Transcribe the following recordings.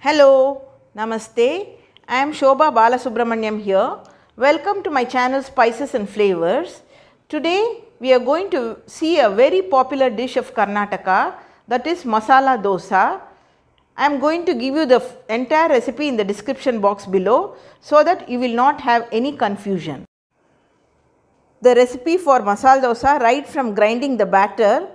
Hello, Namaste. I am Shobha Balasubramaniam here. Welcome to my channel Spices and Flavors. Today we are going to see a very popular dish of Karnataka, that is Masala Dosa. I am going to give you the entire recipe in the description box below so that you will not have any confusion. The recipe for Masala Dosa, right from grinding the batter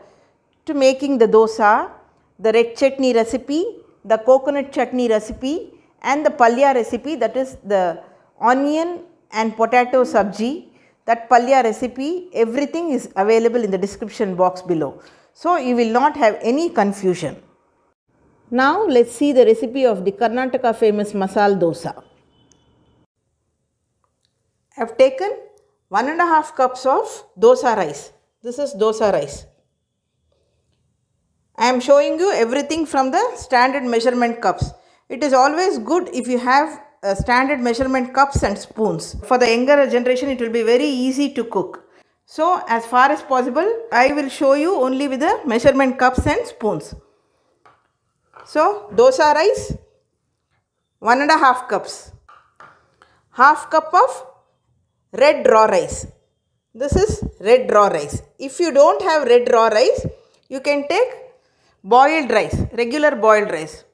to making the dosa, the red chutney recipe, the coconut chutney recipe and the palya recipe, that is the onion and potato sabji, that palya recipe, everything is available in the description box below. So, you will not have any confusion. Now, let us see the recipe of the Karnataka famous Masala Dosa. I have taken 1.5 cups of dosa rice. This is dosa rice. I am showing you everything from the standard measurement cups. It is always good if you have standard measurement cups and spoons. For the younger generation, it will be very easy to cook. So, as far as possible, I will show you only with the measurement cups and spoons. So, dosa rice, 1.5 cups. Half cup of red raw rice. This is red raw rice. If you don't have red raw rice, you can take boiled rice, regular boiled rice.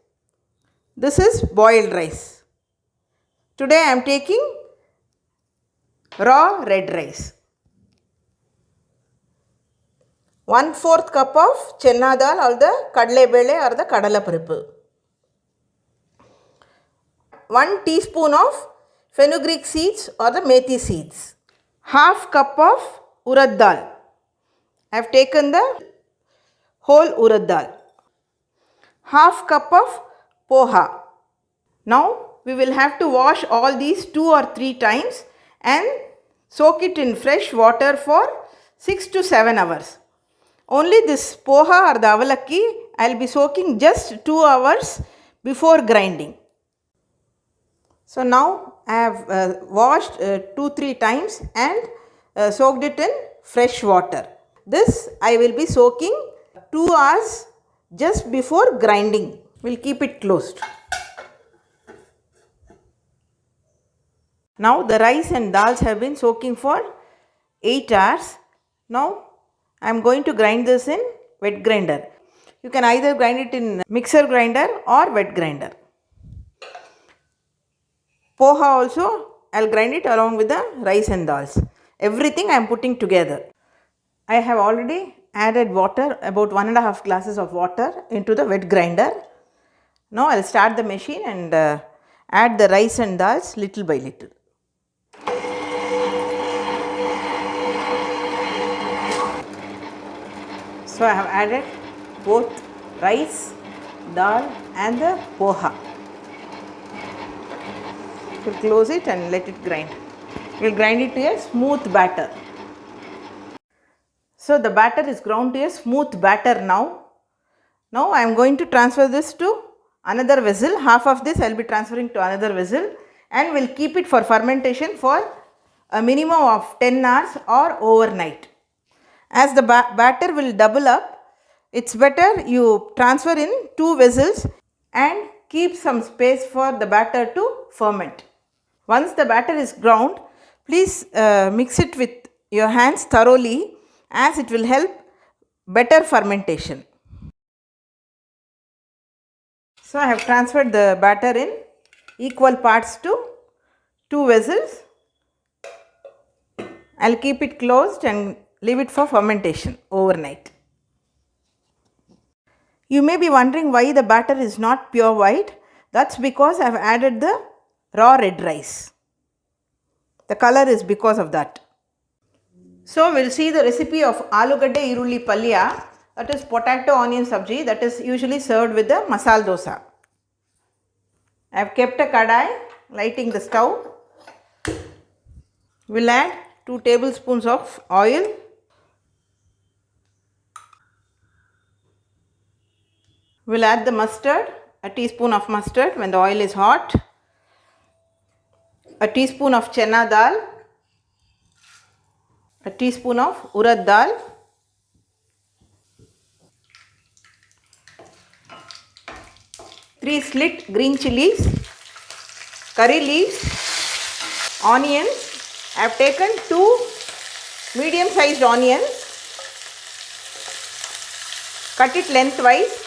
This is boiled rice. Today I am taking raw red rice. 1/4 cup of channa dal or the kadle bele or the kadala parippu. 1 teaspoon of fenugreek seeds or the methi seeds. Half cup of urad dal. I have taken the whole urad dal. Half cup of poha. Now we will have to wash all these 2 or 3 times and soak it in fresh water for 6 to 7 hours. Only this poha or the avalakki I will be soaking just 2 hours before grinding. So now I have washed 2-3 times and soaked it in fresh water. This I will be soaking 2 hours just before grinding. We will keep it closed. Now the rice and dals have been soaking for 8 hours. Now I am going to grind this in wet grinder. You can either grind it in mixer grinder or wet grinder. Poha also I will grind it along with the rice and dals. Everything I am putting together. I have already added water, about 1.5 glasses of water into the wet grinder. Now I will start the machine and add the rice and dals little by little. So I have added both rice, dal and the poha. We will close it and let it grind. We will grind it to a smooth batter. So the batter is ground to a smooth batter now. Now I am going to transfer this to another vessel. Half of this I will be transferring to another vessel and will keep it for fermentation for a minimum of 10 hours or overnight. As the batter will double up, it's better you transfer in 2 vessels and keep some space for the batter to ferment. Once the batter is ground, please mix it with your hands thoroughly, as it will help better fermentation. So I have transferred the batter in equal parts to 2 vessels. I will keep it closed and leave it for fermentation overnight. You may be wondering why the batter is not pure white. That's because I have added the raw red rice. The color is because of that. So we will see the recipe of alugade irulli palya, that is potato onion sabji, that is usually served with the masala dosa. I have kept a kadai, lighting the stove. We will add 2 tablespoons of oil. We will add the mustard, a teaspoon of mustard when the oil is hot. A teaspoon of channa dal. A teaspoon of urad dal. 3 slit green chilies, curry leaves, onions. I have taken 2 medium sized onions, cut it lengthwise.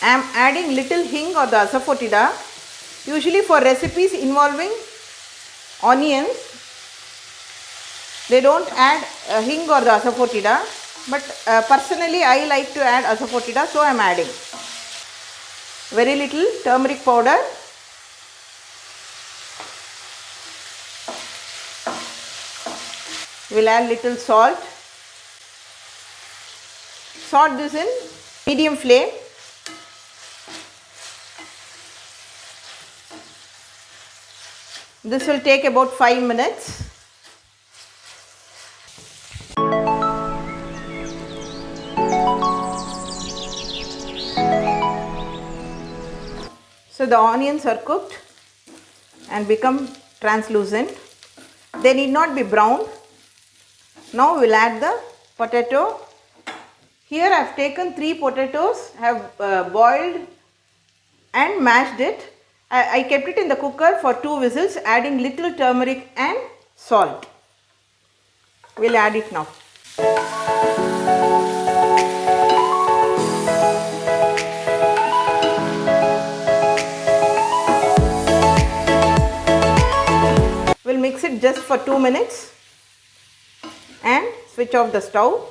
I am adding little hing or the asafoetida. Usually for recipes involving onions, they don't add hing or the asafoetida, but personally I like to add asafoetida, so I am adding. Very little turmeric powder, we will add little salt. Salt this in medium flame. This will take about 5 minutes. So the onions are cooked and become translucent. They need not be brown. Now we will add the potato. Here I have taken 3 potatoes, have boiled and mashed it. I kept it in the cooker for 2 whistles, adding little turmeric and salt. We will add it now. We will mix it just for 2 minutes and switch off the stove.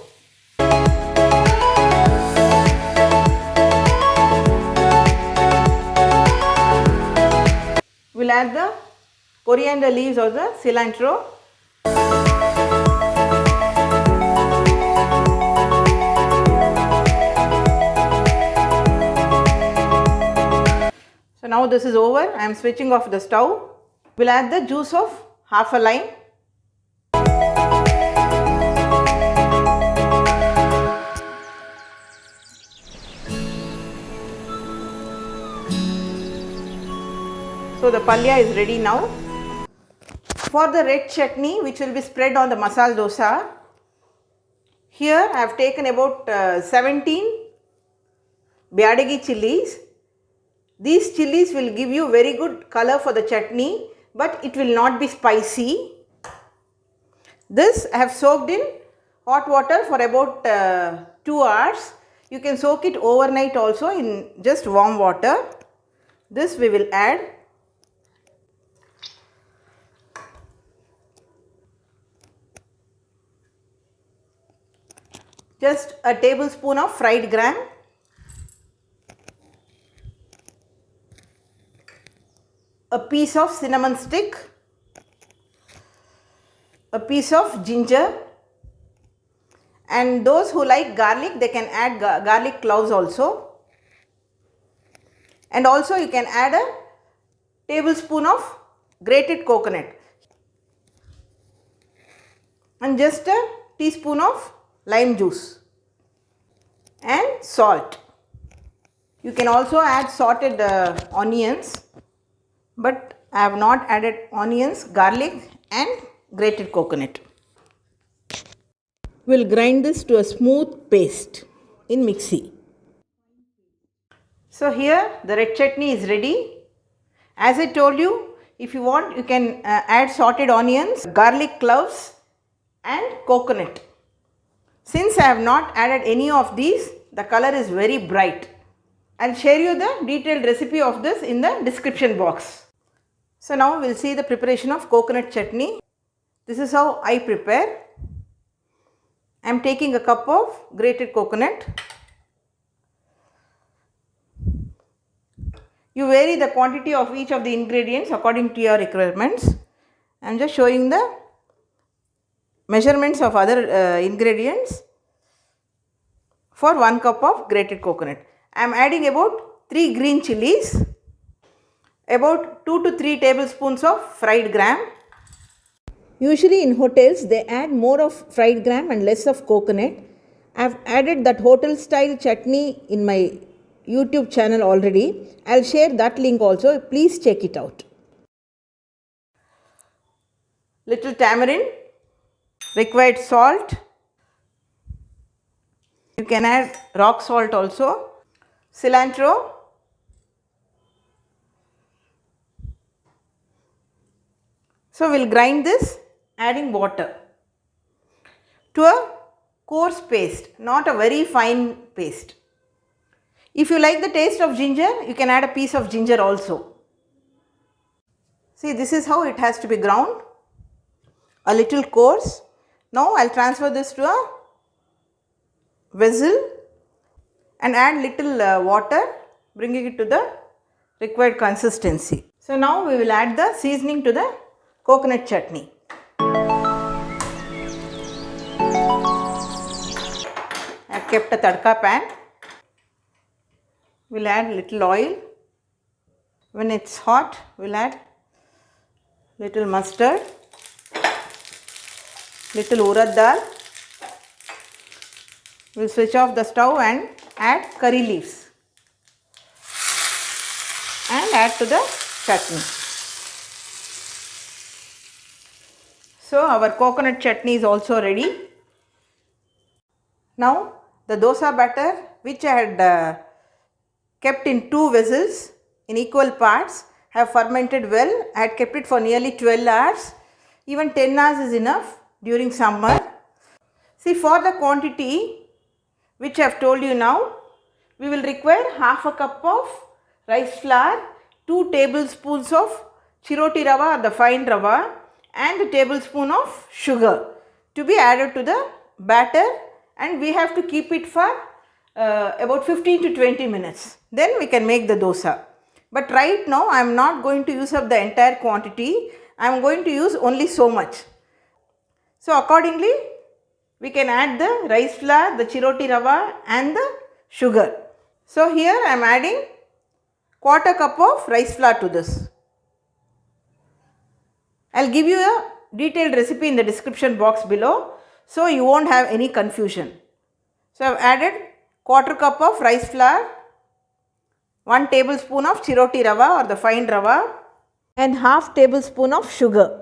We will add the coriander leaves or the cilantro. So now this is over. I am switching off the stove. We will add the juice of half a lime. So the palya is ready now. For the red chutney, which will be spread on the masala dosa, here I have taken about 17 Byadagi chilies. These chilies will give you very good color for the chutney, but it will not be spicy. This I have soaked in hot water for about 2 hours. You can soak it overnight also in just warm water. This we will add. Just a tablespoon of fried gram, a piece of cinnamon stick, a piece of ginger, and those who like garlic, they can add garlic cloves also, and also you can add a tablespoon of grated coconut and just a teaspoon of lime juice and salt. You can also add sorted onions, but I have not added onions, garlic and grated coconut. We will grind this to a smooth paste in mixie. So here the red chutney is ready. As I told you, if you want, you can add sorted onions, garlic cloves and coconut. Since I have not added any of these, the color is very bright. I will share you the detailed recipe of this in the description box. So now we will see the preparation of coconut chutney. This is how I prepare. I am taking a cup of grated coconut. You vary the quantity of each of the ingredients according to your requirements. I am just showing the measurements of other ingredients for 1 cup of grated coconut. I am adding about 3 green chilies, about 2 to 3 tablespoons of fried gram. Usually in hotels they add more of fried gram and less of coconut. I have added that hotel style chutney in my YouTube channel already. I will share that link also. Please check it out. Little tamarind, required salt. You can add rock salt also. Cilantro. So we'll grind this adding water to a coarse paste, not a very fine paste. If you like the taste of ginger, you can add a piece of ginger also. See, this is how it has to be ground, a little coarse. Now I'll transfer this to a vessel and add little water, bringing it to the required consistency. So now we will add the seasoning to the coconut chutney. I have kept a tadka pan. We'll add little oil. When it's hot, we'll add little mustard, little urad dal. We'll switch off the stove and add curry leaves and add to the chutney. So our coconut chutney is also ready. Now the dosa batter, which I had kept in 2 vessels in equal parts, have fermented well. I had kept it for nearly 12 hours. Even 10 hours is enough during summer. See, for the quantity which I have told you now, we will require half a cup of rice flour, 2 tablespoons of chiroti rawa or the fine rawa, and a tablespoon of sugar to be added to the batter, and we have to keep it for about 15 to 20 minutes. Then we can make the dosa. But right now I am not going to use up the entire quantity. I am going to use only so much. So accordingly, we can add the rice flour, the chiroti rawa and the sugar. So here I am adding quarter cup of rice flour to this. I will give you a detailed recipe in the description box below, so you won't have any confusion. So I have added quarter cup of rice flour, 1 tablespoon of chiroti rawa or the fine rawa, and half tablespoon of sugar.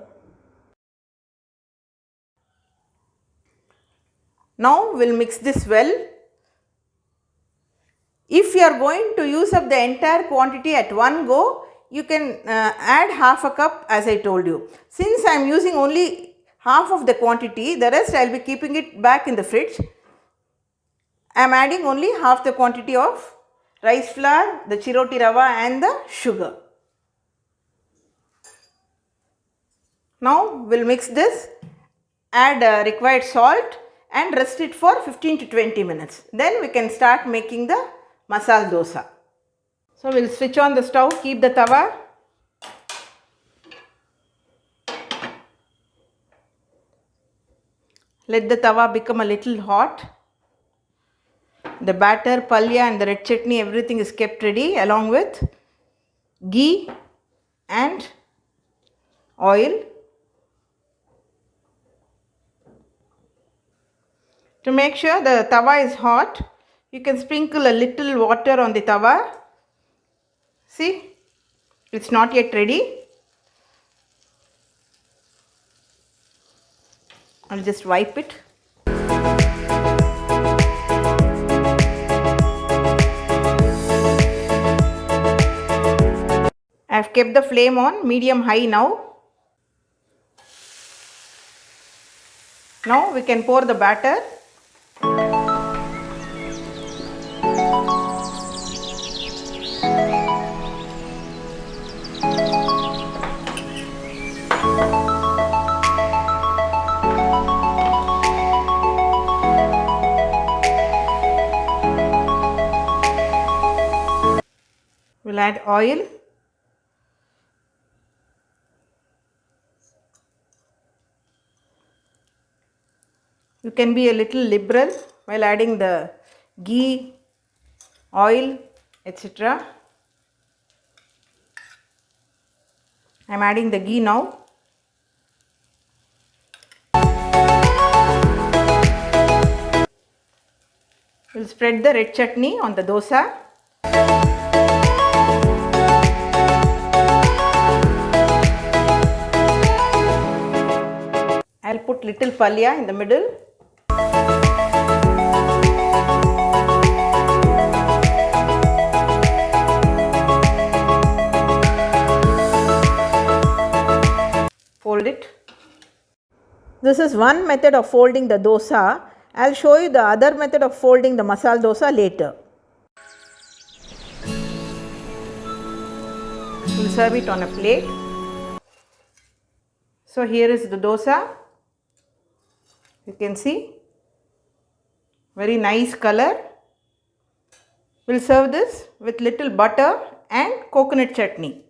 Now we will mix this well. If you are going to use up the entire quantity at one go, you can add half a cup as I told you. Since I am using only half of the quantity, the rest I will be keeping it back in the fridge. I am adding only half the quantity of rice flour, the chiroti rawa and the sugar. Now we will mix this, add required salt and rest it for 15 to 20 minutes. Then we can start making the masala dosa. So we will switch on the stove, keep the tawa. Let the tawa become a little hot. The batter, palya and the red chutney, everything is kept ready along with ghee and oil. To make sure the tawa is hot, you can sprinkle a little water on the tawa. See, it's not yet ready. I'll just wipe it. I have kept the flame on medium high now. Now we can pour the batter. We'll add oil. You can be a little liberal while adding the ghee, oil, etc. I am adding the ghee now. We'll spread the red chutney on the dosa. I'll put little palya in the middle. Fold it. This is one method of folding the dosa. I will show you the other method of folding the masala dosa later. We will serve it on a plate. So here is the dosa. You can see, very nice color. We will serve this with little butter and coconut chutney.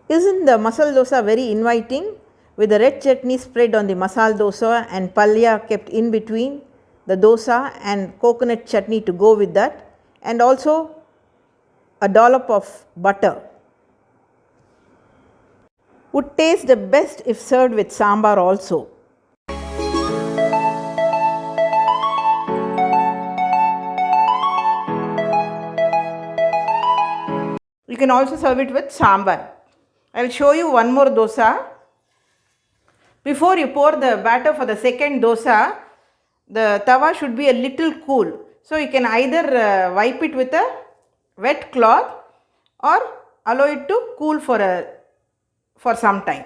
Isn't the masala dosa very inviting, with the red chutney spread on the masala dosa and palya kept in between the dosa and coconut chutney to go with that, and also a dollop of butter. Would taste the best if served with sambar also. You can also serve it with sambar. I will show you one more dosa. Before you pour the batter for the second dosa, the tawa should be a little cool. So you can either wipe it with a wet cloth or allow it to cool for some time.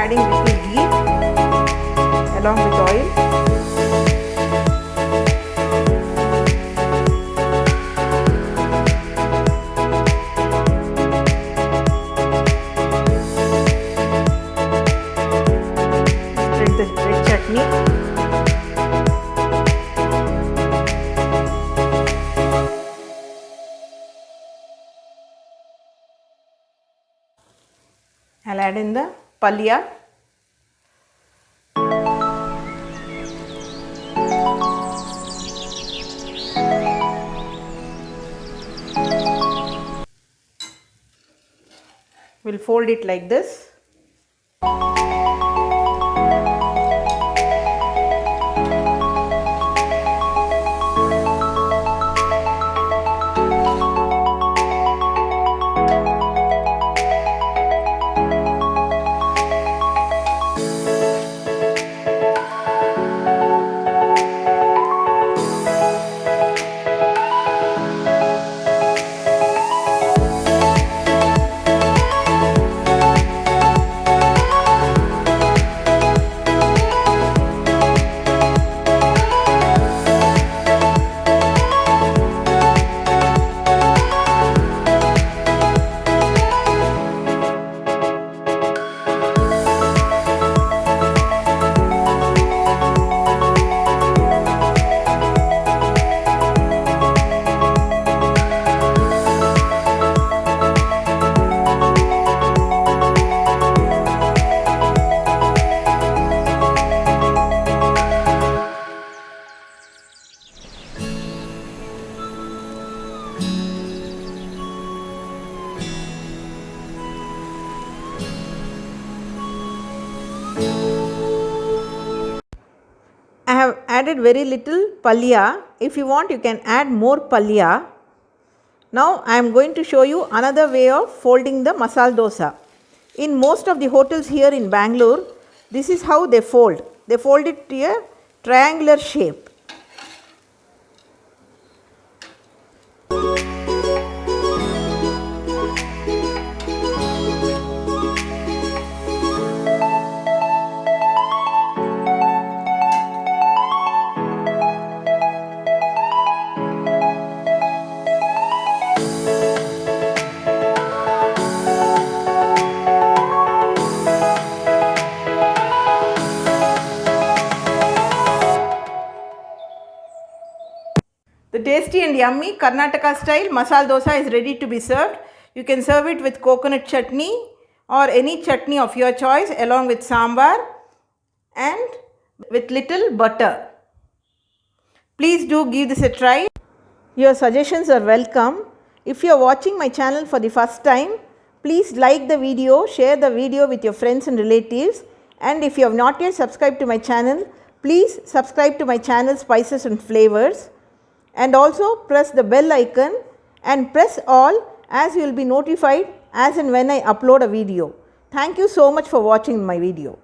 Adding little ghee along with oil. Spread the red chutney. I'll add in the palya. We'll fold it like this. I have added very little palya. If you want, you can add more palya. Now I am going to show you another way of folding the masala dosa. In most of the hotels here in Bangalore, this is how they fold. They fold it to a triangular shape. The tasty and yummy Karnataka style masala dosa is ready to be served. You can serve it with coconut chutney or any chutney of your choice along with sambar, and with little butter. Please do give this a try. Your suggestions are welcome. If you are watching my channel for the first time, please like the video, share the video with your friends and relatives, and if you have not yet subscribed to my channel, please subscribe to my channel Spices and Flavors, and also press the bell icon and press all, as you will be notified as and when I upload a video. Thank you so much for watching my video.